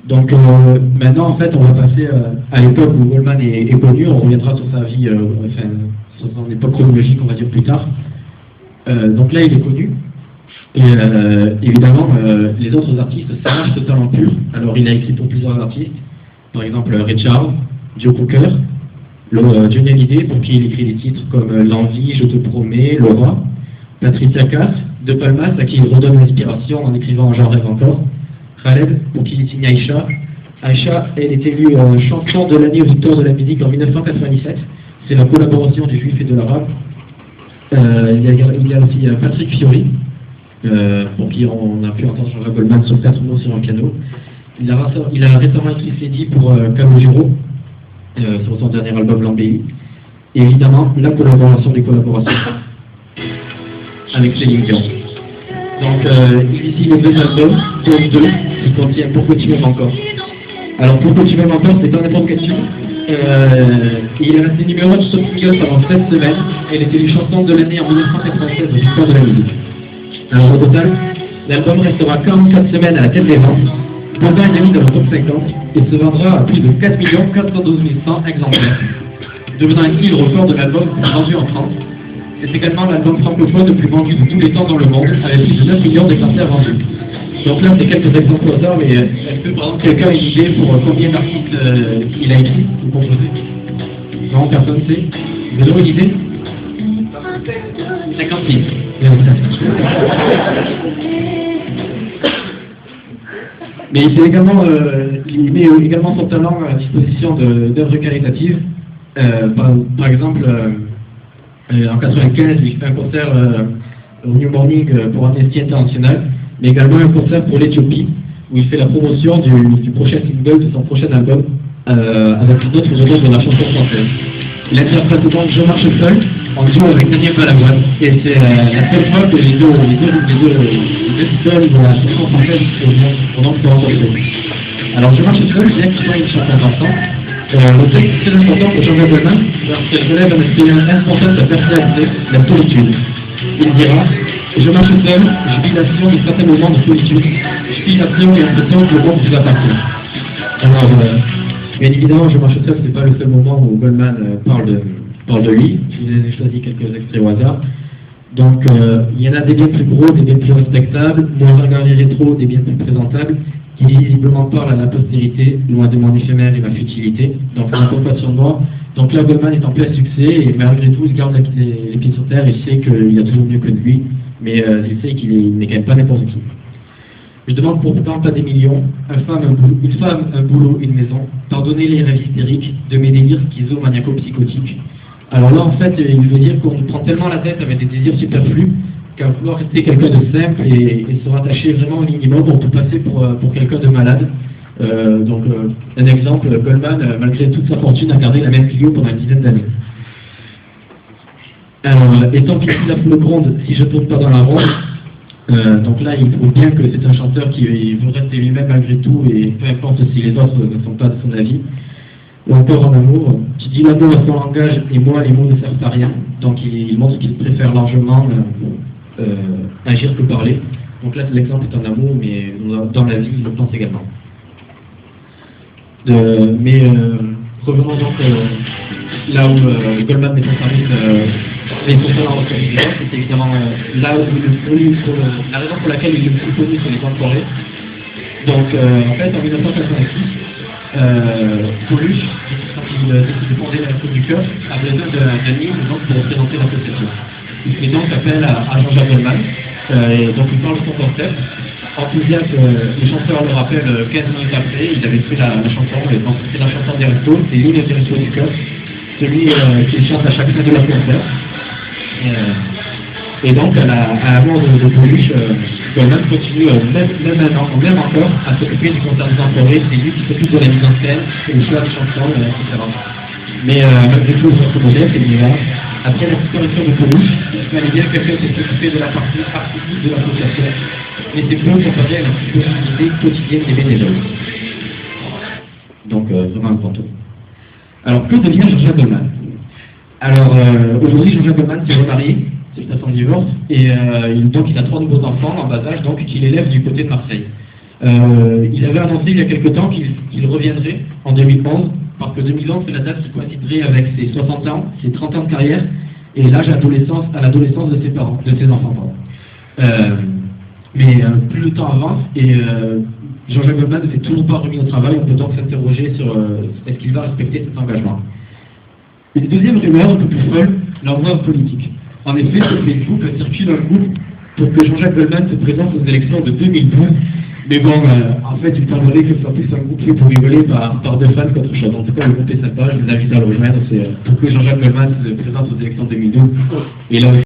Donc maintenant, en fait, on va passer à l'époque où Goldman est connu. On reviendra sur sa vie, enfin, sur son époque chronologique, on va dire plus tard. Donc là, il est connu. Et évidemment, les autres artistes s'arrachent ce talent pur. Alors, il a écrit pour plusieurs artistes, par exemple Ray Charles, Joe Cocker, Johnny Hallyday, pour qui il écrit des titres comme L'Envie, Je te promets, Laura, Patricia Cass, De Palmas, à qui il redonne l'inspiration en écrivant J'en rêve encore, Khaled, pour qui il signe Aïcha. Aïcha, elle est élue chanson de l'année aux Victoires de la musique en 1997. C'est la collaboration du juif et de l'arabe. Il y a aussi Patrick Fiori, pour qui on a pu entendre Jean-Jacques Goldman sur 4 mots sur un piano. Il a récemment écrit Cédie pour Calogero, sur son dernier album L'Embellie. Et évidemment, la collaboration des collaborations avec Céline Dion. Donc, il ici les 2 albums, dont 2, qui contiennent Pourquoi tu m'aimes encore. Alors, Pourquoi tu m'aimes encore, c'est pas n'importe quel tube. Il est resté numéro 1 de Top Single pendant 7 semaines. Elle était les chansons de l'année en 1996 au Victoire de la musique. Alors, au total, l'album restera 44 semaines à la tête des ventes, pendant une demi dans le top 50, et se vendra à plus de 4 412 100 exemplaires, devenant ainsi le record de l'album vendu en France. C'est également l'album francophone le plus vendu de tous les temps dans le monde, avec plus de 9 millions d'exemplaires vendus. Donc là, c'est quelques exemples au hasard, mais est-ce que par exemple quelqu'un a une idée pour combien d'artistes il a écrit ou composé? Non, personne ne sait. Vous avez une idée? 50 000. Mais il met également son talent à disposition d'œuvres caritatives. Par exemple, en 1995, il fait un concert au New Morning pour Amnesty International, mais également un concert pour l'Éthiopie, où il fait la promotion du prochain single de son prochain album, avec une autre version de la chanson française. Il interprète donc Je marche seul, en duo avec Daniel Balavoine, et c'est la seule fois que les deux titles de la chanson française ont donc se rencontrés. Alors Je marche seul, bien qu'il soit une chanson importante, le texte est très important pour Jean-Jacques Goldman, parce qu'elle relève un aspect important de sa personnalité, la solitude. Il dira: Je marche seul, je vis l'action de certains moments de solitude, je vis l'action et l'impression que le monde vous appartient. Alors, bien évidemment, Je marche seul, c'est pas le seul moment où Goldman parle de lui. Je vous ai choisi quelques extraits au hasard. Donc, il y en a des bien plus gros, des bien plus respectables, moins regardés rétro, des bien plus présentables, qui visiblement parlent à la postérité, loin de mon éphémère et ma futilité. Donc, on ne compte pas sur moi. Donc là, Goldman est en plein succès, et malgré tout, il garde les pieds sur terre, il sait qu'il y a toujours mieux que de lui, mais il sait qu'il n'est quand même pas n'importe qui. Je demande pourtant pas des millions, une femme, un boulot, une maison, pardonnez les rêves hystériques de mes délires schizo-maniaco-psychotiques. Alors là, en fait, il veut dire qu'on nous prend tellement la tête avec des désirs superflus qu'à vouloir rester quelqu'un de simple et se rattacher vraiment au minimum, on peut passer pour quelqu'un de malade. Un exemple, Goldman, malgré toute sa fortune, a gardé la même Clio pendant une dizaine d'années. Et tant qu'il la foule gronde, si je ne tourne pas dans la ronde, donc là, il prouve bien que c'est un chanteur qui veut rester lui-même malgré tout, et peu importe si les autres ne sont pas de son avis. Ou encore en amour, qui dit l'amour à son langage, et moi, les mots ne servent à rien. Donc il montre qu'il préfère largement agir que parler. Donc là, l'exemple est en amour, mais dans la vie, il le pense également. Revenons donc là où Goldman met son service, mais son talent en c'est évidemment là où la raison pour laquelle il est le plus connu sur les bancs de Corée. Donc en fait, en 1986, Coluche, quand il décide de fonder la République du Cœur, a besoin d'un livre pour présenter l'association. Il fait donc appel à Jean-Jacques Goldman, et donc il parle de son concept. Enthousiaste, les chanteurs le rappellent 15 minutes après, il avait fait la chanson, et donc c'est la chanson des restos, c'est l'une des restos du cœur, celui qui chante à chaque fin de la concert. Et donc, à la mort de Coluche, Goldman continue, même encore, à s'occuper du concert des enfoirés, c'est lui qui s'occupe de la mise en scène, le choix des chansons, etc. Mais malgré tout, votre modèle, c'est bien. Après la disparition de Coluche, il fallait bien quelqu'un qui s'occupait de la partie artistique de l'association. Mais c'est peu comparé à la possibilité quotidienne des bénévoles. Donc, vraiment un fantôme. Alors, que devient Jean-Jacques Goldman? Alors, aujourd'hui, Jean-Jacques Goldman s'est remarié, suite à son divorce, et donc il a 3 nouveaux enfants en bas âge, donc qu'il élève du côté de Marseille. Il avait annoncé il y a quelque temps qu'il reviendrait en 2011, parce que 2011 c'est la date qui coïnciderait avec ses 60 ans, ses 30 ans de carrière, et l'âge à l'adolescence de ses parents, de ses enfants. Mais plus le temps avance, et Jean-Jacques Goldman ne s'est toujours pas remis au travail. On peut donc s'interroger sur est-ce qu'il va respecter cet engagement. Une deuxième rumeur, un peu plus folle, l'envoi politique. En effet, sur Facebook circule un groupe pour que Jean-Jacques Goldman se présente aux élections de 2012. Mais bon, en fait, il semblerait que ce soit plus un groupe fait pour rigoler par deux fans qu'autre chose. En tout cas, le groupe est sympa, je vous invite à le rejoindre. C'est pour que Jean-Jacques Goldman se présente aux élections de 2012. Et là